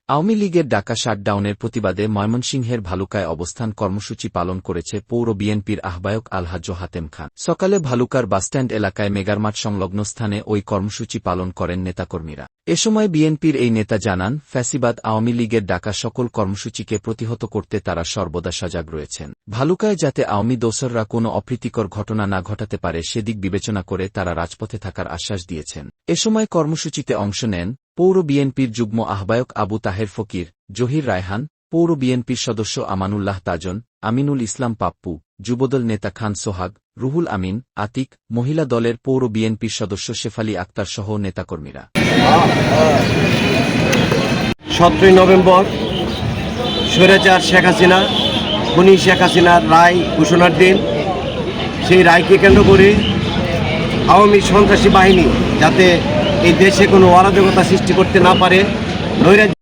আওয়ামী লীগের ডাকা শাটডাউনের প্রতিবাদে ময়মনসিংহের ভালুকায় অবস্থান কর্মসূচি পালন করেছে পৌর বিএনপির আহ্বায়ক আলহাজ্জ হাতেম খান। সকালে ভালুকার বাসস্ট্যান্ড এলাকায় মেগারমাঠ সংলগ্ন স্থানে ওই কর্মসূচি পালন করেন নেতাকর্মীরা। এ সময় বিএনপির এই নেতা জানান, ফ্যাসিবাদ আওয়ামী লীগের ডাকা সকল কর্মসূচিকে প্রতিহত করতে তারা সর্বদা সজাগ রয়েছেন। ভালুকায় যাতে আওয়ামী দোসররা কোনো অপ্রীতিকর ঘটনা না ঘটাতে পারে সেদিক বিবেচনা করে তারা রাজপথে থাকার আশ্বাস দিয়েছেন। এ সময় কর্মসূচিতে অংশ নেন পৌর বিএনপির যুগ্ম আহ্বায়ক আবু তাহের ফকির, জহির রায়হান, পৌর বিএনপির সদস্য আমানুল্লাহ তাজন, আমিনুল ইসলাম পাপ্পু, যুবদল নেতা খান সোহাগ, রুহুল আমিন, আতিক, মহিলা দলের পৌর বিএনপির সদস্য শেফালি আক্তার সহ নেতাকর্মীরা। 17 নভেম্বর স্বৈরাচার শেখ হাসিনা, খুনি শেখ হাসিনার রায় ঘোষণার দিন। সেই রায়কে কেন্দ্র করে আওয়ামী সন্ত্রাসী বাহিনী যাতে এই দেশে কোনো অরাজকতা সৃষ্টি করতে না পারে, নৈরাজ্য